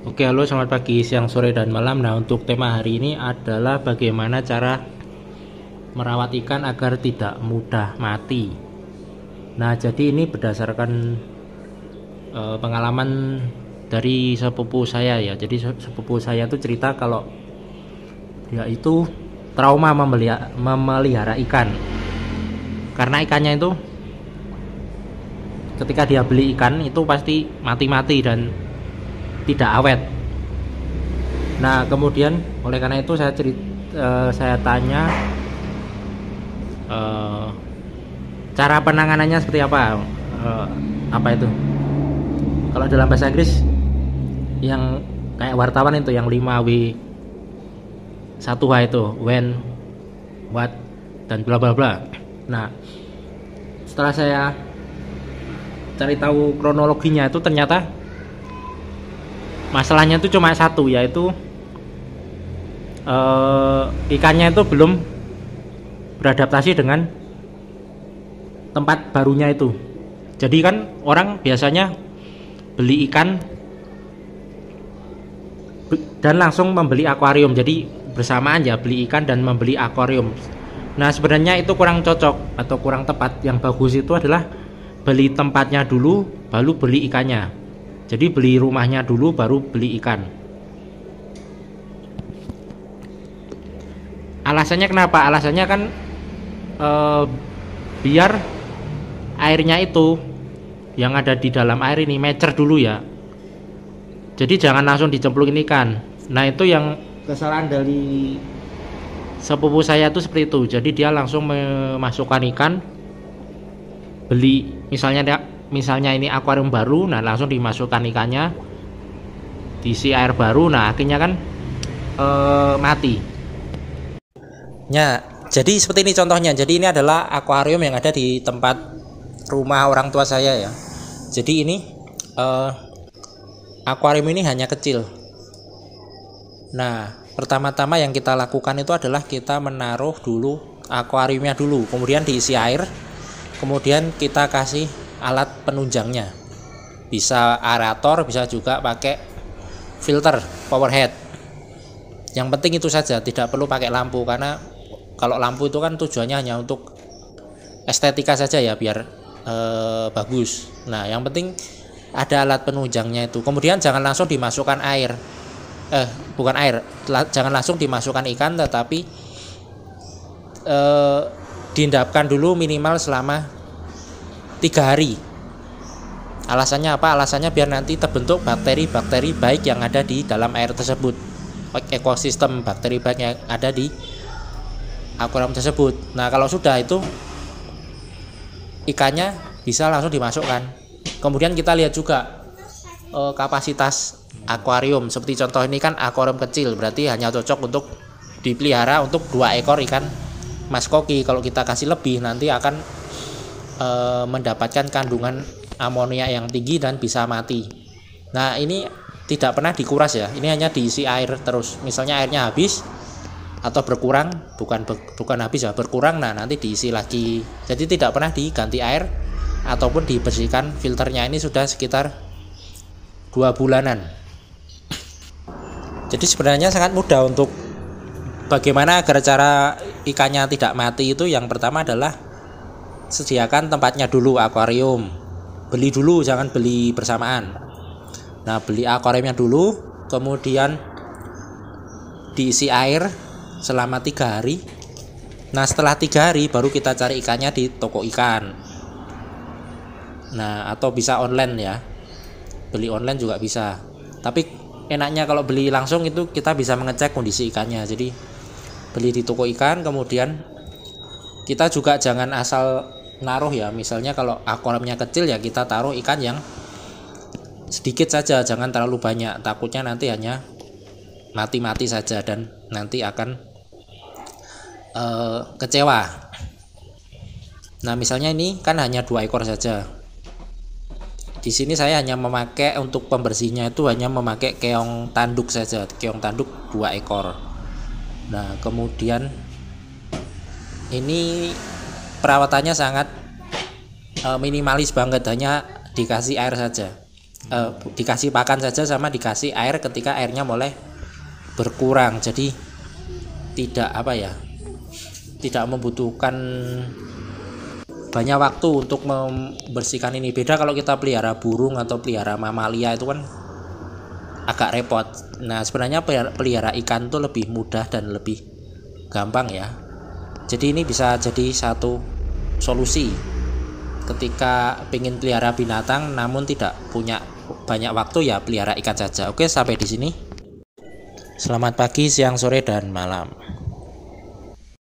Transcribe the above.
Oke, halo, selamat pagi, siang, sore, dan malam. Nah, untuk tema hari ini adalah bagaimana cara merawat ikan agar tidak mudah mati. Nah, jadi ini berdasarkan pengalaman dari sepupu saya ya. Jadi sepupu saya tuh cerita kalau dia itu trauma memelihara ikan. Karena ikannya itu ketika dia beli ikan itu pasti mati-mati dan tidak awet. Nah, kemudian oleh karena itu saya tanya cara penanganannya seperti apa. Apa itu? Kalau dalam bahasa Inggris yang kayak wartawan itu yang 5W 1H itu when, what, dan bla bla bla. Nah, setelah saya cari tahu kronologinya itu ternyata masalahnya itu cuma satu, yaitu ikannya itu belum beradaptasi dengan tempat barunya itu. Jadi kan orang biasanya beli ikan dan langsung membeli akuarium, jadi bersamaan ya beli ikan dan membeli akuarium. Nah, sebenarnya itu kurang cocok atau kurang tepat. Yang bagus itu adalah beli tempatnya dulu baru beli ikannya. Jadi beli rumahnya dulu baru beli ikan. Alasannya kenapa? Alasannya kan biar airnya itu yang ada di dalam air ini mecer dulu ya. Jadi jangan langsung dicemplungin ikan. Nah, itu yang kesalahan dari sepupu saya tuh seperti itu. Jadi dia langsung memasukkan ikan, beli misalnya ini akuarium baru, nah langsung dimasukkan ikannya, diisi air baru, nah akhirnya kan mati. Ya, jadi seperti ini contohnya. Jadi ini adalah akuarium yang ada di tempat rumah orang tua saya ya. Jadi ini akuarium ini hanya kecil. Nah, pertama-tama yang kita lakukan itu adalah kita menaruh dulu akuariumnya dulu, kemudian diisi air, kemudian kita kasih alat penunjangnya. Bisa aerator, bisa juga pakai filter power head. Yang penting itu saja, tidak perlu pakai lampu, karena kalau lampu itu kan tujuannya hanya untuk estetika saja ya, biar bagus. Nah, yang penting ada alat penunjangnya itu. Kemudian jangan langsung dimasukkan air. Jangan langsung dimasukkan ikan, tetapi diendapkan dulu minimal selama 3 hari. Alasannya apa? Alasannya biar nanti terbentuk bakteri-bakteri baik yang ada di dalam air tersebut. Ekosistem bakteri baik yang ada di akuarium tersebut. Nah, kalau sudah itu ikannya bisa langsung dimasukkan. Kemudian kita lihat juga kapasitas akuarium. Seperti contoh ini kan akuarium kecil, berarti hanya cocok untuk dipelihara untuk 2 ekor ikan mas koki. Kalau kita kasih lebih nanti akan mendapatkan kandungan amonia yang tinggi dan bisa mati. Nah, ini tidak pernah dikuras ya. Ini hanya diisi air terus. Misalnya airnya habis atau berkurang, bukan habis ya, berkurang, nah nanti diisi lagi. Jadi tidak pernah diganti air ataupun dibersihkan filternya. Ini sudah sekitar 2 bulanan. Jadi sebenarnya sangat mudah untuk bagaimana agar cara ikannya tidak mati itu. Yang pertama adalah sediakan tempatnya dulu, akuarium. Beli dulu, jangan beli bersamaan. Nah, beli akuariumnya dulu, kemudian diisi air selama 3 hari. Nah, setelah 3 hari baru kita cari ikannya di toko ikan. Nah, atau bisa online ya. Beli online juga bisa. Tapi enaknya kalau beli langsung itu kita bisa mengecek kondisi ikannya. Jadi beli di toko ikan, kemudian kita juga jangan asal naruh ya. Misalnya kalau akuariumnya kecil ya kita taruh ikan yang sedikit saja, jangan terlalu banyak. Takutnya nanti hanya mati-mati saja dan nanti akan kecewa. Nah, misalnya ini kan hanya 2 ekor saja. Di sini saya hanya memakai untuk pembersihnya itu hanya memakai keong tanduk saja, keong tanduk 2 ekor. Nah, kemudian ini perawatannya sangat minimalis banget, hanya dikasih air saja. dikasih pakan saja sama dikasih air ketika airnya mulai berkurang. Jadi tidak tidak membutuhkan banyak waktu untuk membersihkan ini. Beda kalau kita pelihara burung atau pelihara mamalia, itu kan agak repot. Nah sebenarnya pelihara ikan tuh lebih mudah dan lebih gampang ya. Jadi ini bisa jadi satu solusi ketika pengen pelihara binatang namun tidak punya banyak waktu, ya pelihara ikan saja. Oke, sampai di sini. Selamat pagi, siang, sore, dan malam.